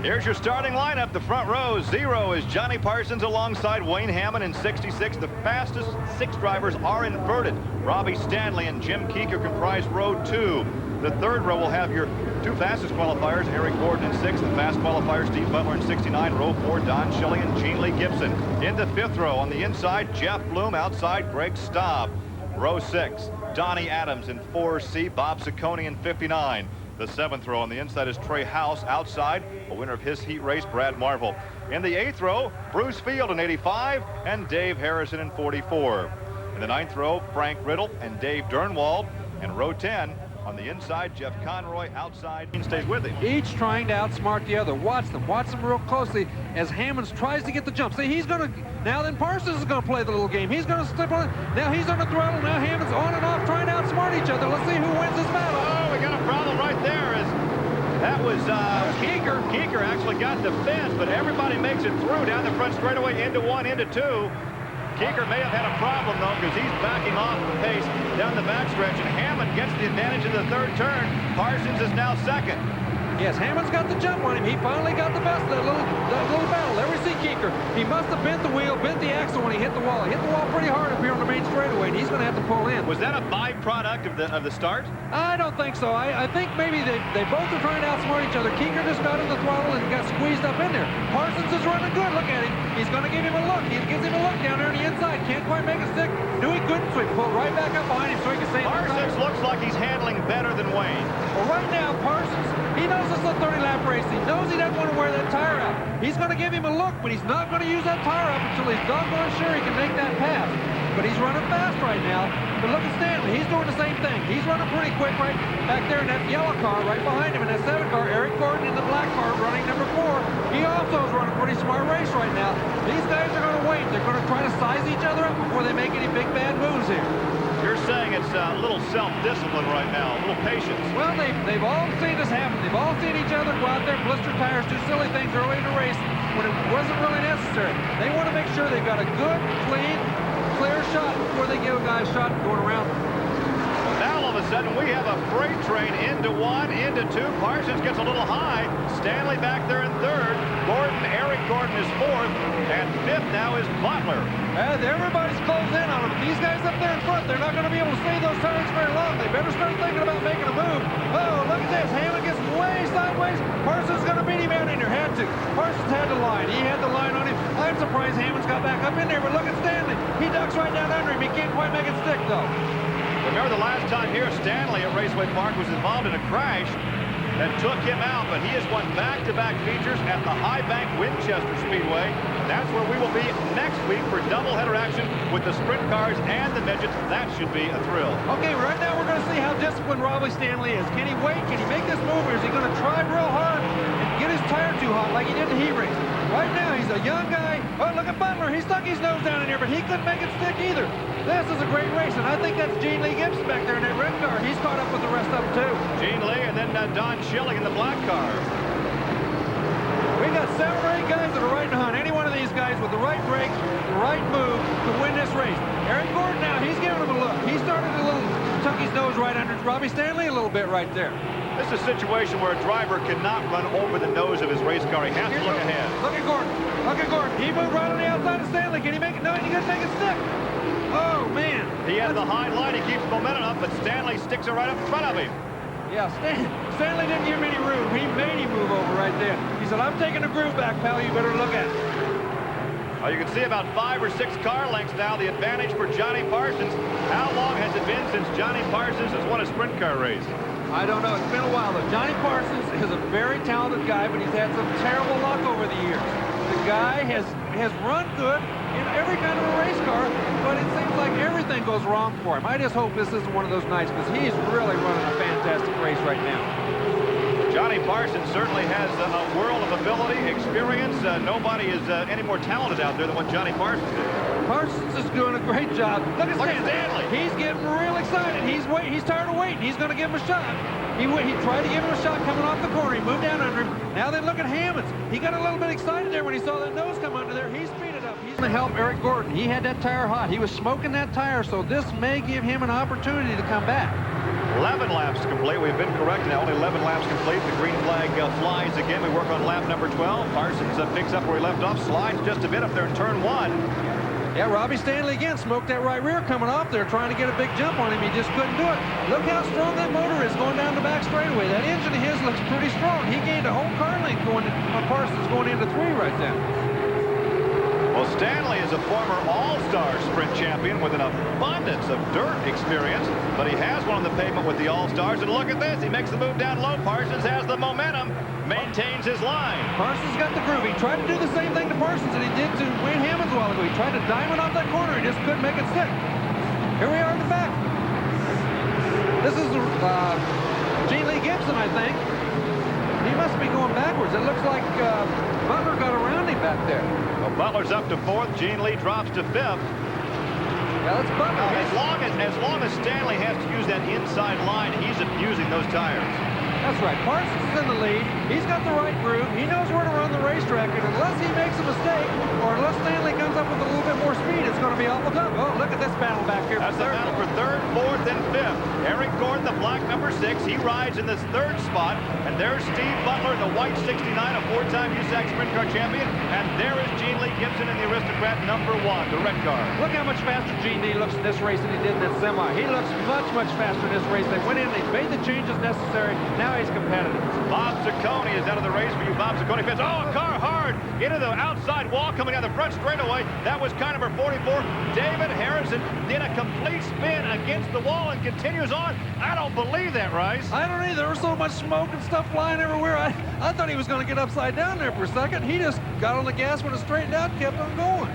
Here's your starting lineup. The front row, 0 is Johnny Parsons alongside Wayne Hammond in 66. The fastest 6 drivers are inverted. Robbie Stanley and Jim Keeker comprise row 2. The third row will have your 2 fastest qualifiers, Eric Gordon in 6th, the fast qualifier Steve Butler in 69. Row 4, Don Schilling and Gene Lee Gibson. In the 5th row, on the inside, Jeff Bloom, outside Greg Staub. Row 6, Donnie Adams in 4C, Bob Ciccone in 59. The 7th row on the inside is Trey House. Outside, a winner of his heat race, Brad Marvel. In the 8th row, Bruce Field in 85 and Dave Harrison in 44. In the 9th row, Frank Riddle and Dave Durnwald. And row 10, on the inside, Jeff Conroy. Outside, he stays with him. Each trying to outsmart the other. Watch them real closely as Hammonds tries to get the jump. See, he's going to, now then Parsons is going to play the little game. He's going to step on it. Now he's on the throttle. Now Hammonds on and off trying to outsmart each other. Let's see who wins this battle. Oh, we got a problem right there. That was Keeker. Keeker actually got the fence, but everybody makes it through down the front straightaway into 1, into 2. Keeker may have had a problem, though, because he's backing off the pace down the backstretch, and Hammond gets the advantage in the 3rd turn. Parsons is now 2nd. Yes, Hammond's got the jump on him. He finally got the best of that little battle. There we see Keeker. He must have bent the wheel, bent the axle when he hit the wall. He hit the wall pretty hard up here on the main straightaway, and he's going to have to pull in. Was that a byproduct of the start? I don't think so. I think maybe they both are trying to outsmart each other. Keeker just got in the throttle and got squeezed up in there. Parsons is running good. Look at him. He's going to give him a look. He gives him a look down there on the inside. Can't quite make it stick. Knew he couldn't, so he pulled right back up behind him so he can save the tire. Parsons looks like he's handling better than Wayne. Well, right now, Parsons, he knows this is a 30-lap race. He knows he doesn't want to wear that tire out. He's going to give him a look, but he's not going to use that tire up until he's doggone sure he can make that pass. But he's running fast right now. But look at Stanley. He's doing the same thing. He's running pretty quick right back there in that yellow car right behind him. In that 7 car, Eric Gordon in the black car running number 4. He also is running a pretty smart race right now. These guys are going to wait. They're going to try to size each other up before they make any big bad moves here. You're saying it's a little self-discipline right now, a little patience. Well, they've all seen this happen. They've all seen each other go out there and blister tires, do silly things early in the race when it wasn't really necessary. They want to make sure they've got a good, clean, clear shot before they give a guy a shot going around. Now all of a sudden we have a freight train into 1, into 2. Parsons gets a little high. Stanley back there in 3rd. Eric Gordon is 4th. And 5th now is Butler. Everybody's closed in on them. These guys up there in front, they're not going to be able to stay those tires very long. They better start thinking about making a move. Oh, look at this. Hammond gets way sideways. Parsons is going to beat him out in there. Had to. Parsons had the line. He had the line on him. I'm surprised Hammond's got back up in there, but look at Stanley. He ducks right down under him. He can't quite make it stick, though. Remember the last time here, Stanley at Raceway Park was involved in a crash that took him out, but he has won back-to-back features at the High Bank Winchester Speedway. That's where we will be next week for doubleheader action with the sprint cars and the midgets. That should be a thrill. Okay, right now we're going to see how disciplined Robbie Stanley is. Can he wait? Can he make this move, or is he going to try real hard and get his tire too hot like he did the heat race? Right now, he's a young guy. Oh, look at Butler. He stuck his nose down in here, but he couldn't make it stick either. This is a great race, and I think that's Gene Lee Gibson back there in that red car. He's caught up with the rest of them, too. Gene Lee and then Don Schilling in the black car. We got 7 or 8 guys that are right to hunt. Any one of these guys with the right brake, the right move to win this race. Eric Gordon now, he's giving him a look. He started a little, tuck his nose right under Robbie Stanley a little bit right there. This is a situation where a driver cannot run over the nose of his race car. He has to look ahead. Look at Gordon. Look at Gordon. He moved right on the outside of Stanley. Can he make it? No, he couldn't make it stick. Oh, man. He has the high line. He keeps momentum up, but Stanley sticks it right up in front of him. Yeah, Stanley didn't give him any room. He made him move over right there. He said, I'm taking the groove back, pal. You better look at it. Well, you can see about 5 or 6 car lengths now. The advantage for Johnny Parsons. How long has it been since Johnny Parsons has won a sprint car race? I don't know. It's been a while, though. Johnny Parsons is a very talented guy, but he's had some terrible luck over the years. The guy has run good in every kind of a race car, but it seems like everything goes wrong for him. I just hope this isn't one of those nights, because he's really running a fantastic race right now. Johnny Parsons certainly has a world of ability, experience. Nobody is any more talented out there than what Johnny Parsons is. Parsons is doing a great job. Look at Stanley. He's getting real excited. He's tired of waiting. He's going to give him a shot. He tried to give him a shot coming off the corner. He moved down under him. Now then look at Hammonds. He got a little bit excited there when he saw that nose come under there. He speeded up. He's going to help Eric Gordon. He had that tire hot. He was smoking that tire, so this may give him an opportunity to come back. 11 laps complete. We've been correct now. Only 11 laps complete. The green flag flies again. We work on lap number 12. Parsons picks up where he left off. Slides just a bit up there in turn 1. Yeah, Robbie Stanley again smoked that right rear coming off there, trying to get a big jump on him. He just couldn't do it. Look how strong that motor is going down the back straightaway. That engine of his looks pretty strong. He gained a whole car length going on Parsons going into 3 right then. Well, Stanley is a former all-star sprint champion with an abundance of dirt experience, but he has one on the pavement with the all-stars. And look at this. He makes the move down low. Parsons has the momentum, maintains his line. Parsons got the groove. He tried to do the same thing to Parsons that he did to Wayne Hammond a while ago. He tried to diamond off that corner. He just couldn't make it stick. Here we are in the back. This is Gene Lee Gibson, I think. He must be going backwards. It looks like Butler got around him back there. Well, Butler's up to 4th. Gene Lee drops to 5th. Yeah, that's Butler. As long as Stanley has to use that inside line, he's abusing those tires. That's right. Parsons is in the lead. He's got the right groove. He knows where to run the racetrack, and unless he makes a mistake, or unless Stanley comes up with a little bit more speed, it's going to be awful tough. Oh, look at this battle back here. That's the battle for 3rd, 4th, and 5th. Eric Gordon, the black number 6, he rides in this 3rd spot, and there's Steve Butler in the white 69, a 4-time USAC Sprint Car champion, and there is Gene Lee Gibson in the Aristocrat number 1, the red car. Look how much faster Gene Lee looks in this race than he did in that semi. He looks much, much faster in this race. They went in, they made the changes necessary. Now he's competitive. Bob Ciccone is out of the race for you. Bob Ciccone fits. Oh, a car hard into the outside wall coming down the front straightaway. That was car number 44. David Harrison did a complete spin against the wall and continues on. I don't believe that, Rice. I don't either. There was so much smoke and stuff flying everywhere. I thought he was going to get upside down there for a second. He just got on the gas when it straightened out and kept on going.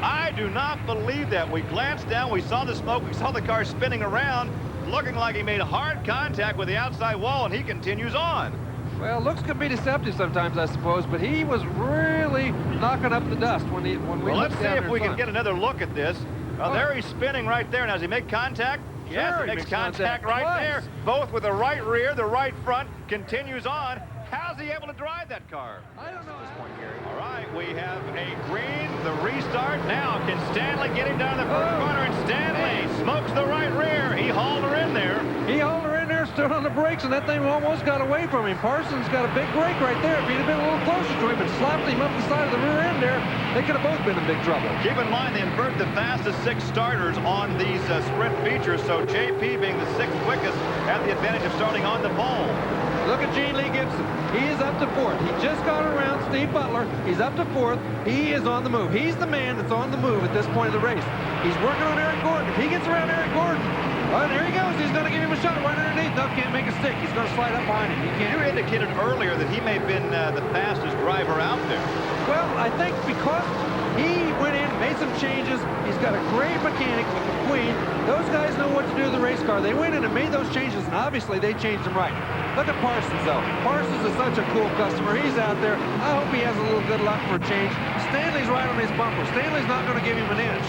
I do not believe that. We glanced down, we saw the smoke, we saw the car spinning around, looking like he made hard contact with the outside wall, and he continues on. Well, looks can be deceptive sometimes, I suppose, but he was really knocking up the dust when we Well, let's see if we can get another look at this. Well, there he's spinning right there. Now, does he make contact? Yes, Sure, he makes contact right there. Both with the right rear, the right front, continues on. How's he able to drive that car? I don't know at this point, Gary. All right, we have a green, the restart. Now, can Stanley get him down the first corner? And Stanley smokes the right rear. He hauled her in there. He hauled her in there, stood on the brakes, and that thing almost got away from him. Parsons got a big break right there. If he'd have been a little closer to him and slapped him up the side of the rear end there, they could have both been in big trouble. Keep in mind, they invert the fastest 6 starters on these sprint features, so JP being the 6th quickest had the advantage of starting on the pole. Look at Gene Lee Gibson. He is up to 4th. He just got around Steve Butler. He's up to 4th. He is on the move. He's the man that's on the move at this point of the race. He's working on Eric Gordon. If he gets around Eric Gordon, oh, there he goes. He's going to give him a shot right underneath. No, can't make a stick. He's going to slide up behind him. He can't. You indicated earlier that he may have been the fastest driver out there. Well, I think because he went in, made some changes. He's got a great mechanic with McQueen. Those guys know what to do to the race car. They went in and made those changes, and obviously they changed them right. Look at Parsons, though. Parsons is such a cool customer. He's out there. I hope he has a little good luck for a change. Stanley's right on his bumper. Stanley's not going to give him an inch.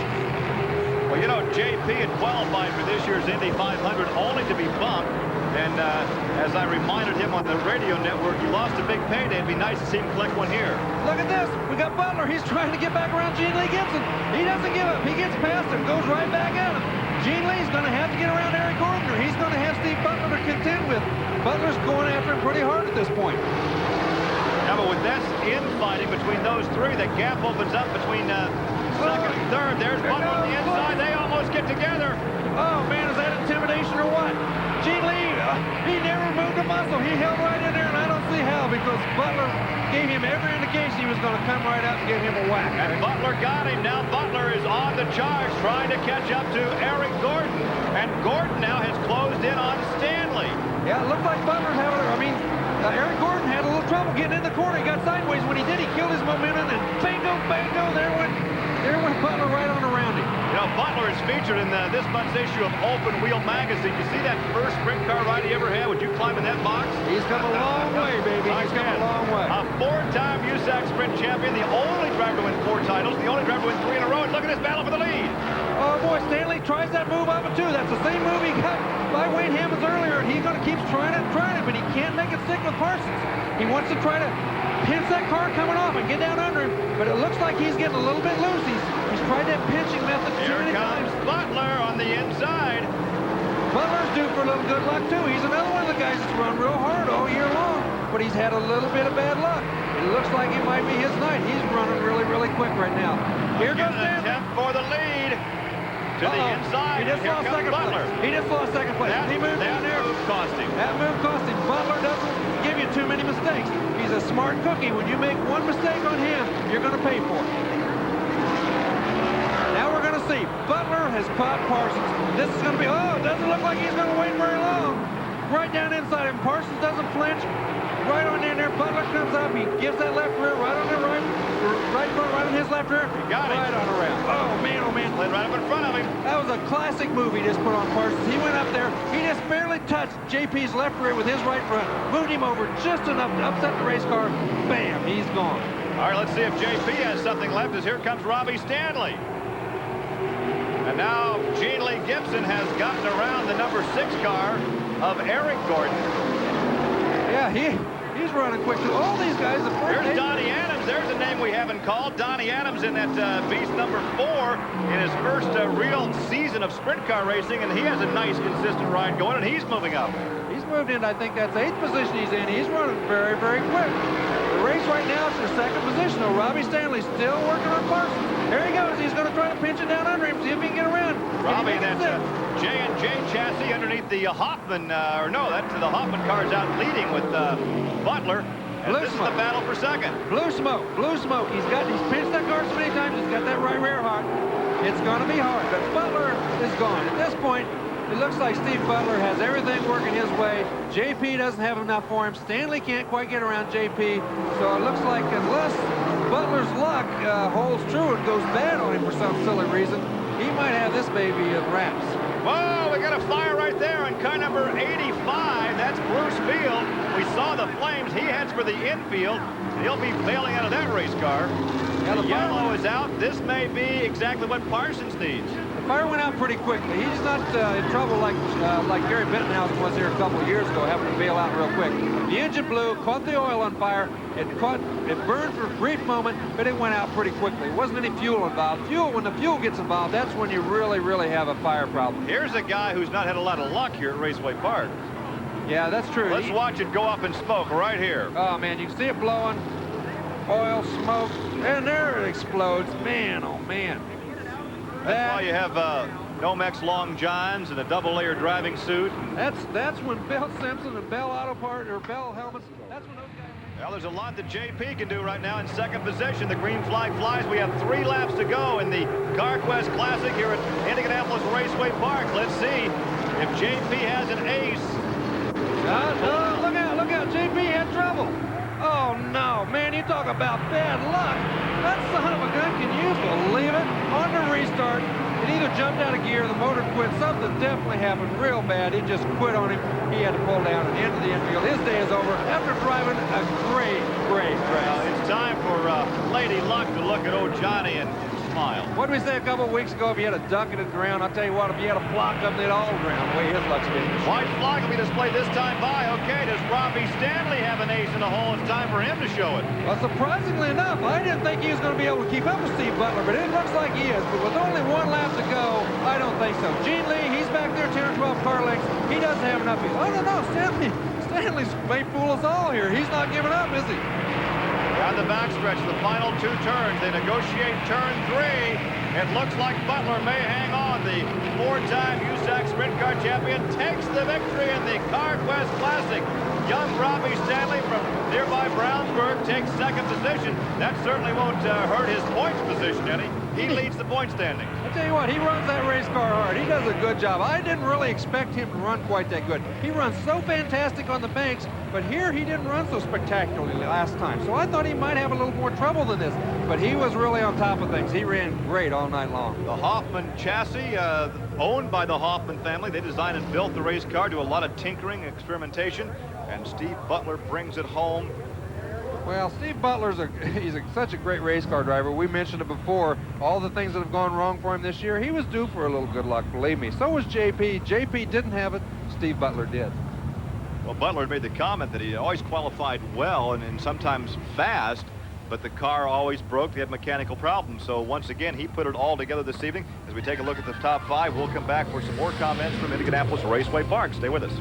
Well, you know, JP had qualified for this year's Indy 500 only to be bumped. And as I reminded him on the radio network, he lost a big payday. It'd be nice to see him collect one here. Look at this. We got Butler. He's trying to get back around Gene Lee Gibson. He doesn't give up. He gets past him, goes right back at him. Gene Lee's going to have to get around Eric Gordon, or he's going to have Steve Butler to contend with. Butler's going after him pretty hard at this point. Yeah, but with this infighting between those 3, the gap opens up between 2nd and 3rd. There's Butler on the inside. They almost get together. Oh, man, is that intimidation or what? Gene Lee, he never moved a muscle. He held right in there, and I don't see how, because Butler gave him every indication he was going to come right out and give him a whack. And Butler got him. Now Butler is on the charge, trying to catch up to Eric Gordon. And Gordon now has closed in on Stanley. Yeah, it looked like Butler having, Eric Gordon had a little trouble getting in the corner. He got sideways. When he did, he killed his momentum, and bingo, bango, there went Butler right on around him. You know, Butler is featured in this month's issue of Open Wheel Magazine. You see that first sprint car ride he ever had? Would you climb in that box? He's come a long way, baby. He's come a long way. A 4-time USAC Sprint champion, the only driver to win 4 titles, the only driver to win 3 in a row. And look at this battle for the lead. Oh, boy, Stanley tries that move up too. That's the same move he got by Wayne Hammond earlier, and he's going to keep trying it, but he can't make it stick with Parsons. He wants to try to pinch that car coming off and get down under him, but it looks like he's getting a little bit loose. He's tried that pinching method too many times. Here comes Butler on the inside. Butler's due for a little good luck, too. He's another one of the guys that's run real hard all year long, but he's had a little bit of bad luck. It looks like it might be his night. He's running really, really quick right now. Here goes an attempt for the lead. To the inside. He just lost second place. He just lost second place. He moved down there. That move cost him. That move cost him. Butler doesn't give you too many mistakes. He's a smart cookie. When you make one mistake on him, you're going to pay for it. Now we're going to see. Butler has caught Parsons. This is going to be, it doesn't look like he's going to wait very long. Right down inside him. Parsons doesn't flinch. Right on in there. Butler comes up. He gives that left rear right on the right front, right on his left rear. He got it. Right on around. Oh, man, oh, man. Slid right up in front of him. That was a classic move he just put on Parsons. He went up there. He just barely touched JP's left rear with his right front. Moved him over just enough to upset the race car. Bam, he's gone. All right, let's see if JP has something left, as here comes Robbie Stanley. And now Gene Lee Gibson has gotten around the number 6 car of Eric Gordon. Yeah, he's running quick. All these guys. There's Donnie Adams. There's a name we haven't called. Donnie Adams in that beast number 4 in his first real season of sprint car racing, and he has a nice, consistent ride going, and he's moving up. He's moved in. I think that's 8th position he's in. He's running very, very quick. The race right now is for 2nd position. Oh, Robbie Stanley's still working on Parsons. There he goes. He's going to try to pinch it down under him, see if he can get around. Robbie, that J&J chassis underneath the Hoffman, that's the Hoffman car's out leading with Butler. And this is the battle for 2nd. Blue smoke, blue smoke. He's pinched that car so many times. He's got that right rear hot. It's going to be hard, but Butler is gone. At this point, it looks like Steve Butler has everything working his way. JP doesn't have enough for him. Stanley can't quite get around JP. So it looks like unless Butler's luck holds true and goes bad on him for some silly reason, he might have this baby in wraps. Whoa, we got a fire right there on car number 85. That's Bruce Field. We saw the flames. He heads for the infield. He'll be bailing out of that race car. Yeah, the yellow is out. This may be exactly what Parsons needs. The fire went out pretty quickly. He's not in trouble like Gary Bittenhausen was here a couple of years ago, having to bail out real quick. The engine blew, caught the oil on fire. It burned for a brief moment, but it went out pretty quickly. There wasn't any fuel involved. When the fuel gets involved, that's when you really, really have a fire problem. Here's a guy who's not had a lot of luck here at Raceway Park. Yeah, that's true. Let's watch it go up in smoke right here. Oh, man, you can see it blowing. Oil, smoke, and there it explodes. Man, oh, man. That's why you have Nomex long johns and a double-layer driving suit. That's when Bill Simpson and Bell Bell helmets, that's when those guys... Well, there's a lot that JP can do right now in 2nd position. The green flag flies. We have 3 laps to go in the Carquest Classic here at Indianapolis Raceway Park. Let's see if JP has an ace. No, look out, JP had trouble. Oh, no, man, you talk about bad luck. That son of a gun, can you believe it? On the restart, it either jumped out of gear, the motor quit. Something definitely happened real bad. It just quit on him. He had to pull down and into the infield. His day is over after driving a great race. Well, it's time for Lady Luck to look at old Johnny and smile. What did we say a couple of weeks ago? If you had a duck and it drowned, I'll tell you what, if you had a flock of them, they'd all drown. The way his luck's been. White flock will be displayed this time by. Okay, does Robbie Stanley have an ace in the hole? It's time for him to show it. Well, surprisingly enough, I didn't think he was going to be able to keep up with Steve Butler, but it looks like he is. But with only 1 lap to go, I don't think so. Gene Lee, he's back there 10 or 12 car lengths. He doesn't have enough. Oh, no, Stanley's may fool us all here. He's not giving up, is he? On the backstretch, the final 2 turns, they negotiate turn 3. It looks like Butler may hang on. The 4-time USAC Sprint Car champion takes the victory in the Carquest Classic. Young Robbie Stanley from nearby Brownsburg takes 2nd position. That certainly won't hurt his points position any. He leads the point standings. I tell you what, he runs that race car hard. He does a good job. I didn't really expect him to run quite that good. He runs so fantastic on the banks, but here he didn't run so spectacularly last time. So I thought he might have a little more trouble than this, but he was really on top of things. He ran great all night long. The Hoffman chassis, owned by the Hoffman family. They designed and built the race car, do a lot of tinkering, experimentation, and Steve Butler brings it home. Well, Steve Butler's such a great race car driver. We mentioned it before. All the things that have gone wrong for him this year, he was due for a little good luck, believe me. So was JP. JP didn't have it. Steve Butler did. Well, Butler made the comment that he always qualified well and sometimes fast, but the car always broke. They had mechanical problems. So once again, he put it all together this evening. As we take a look at the top 5, we'll come back for some more comments from Indianapolis Raceway Park. Stay with us.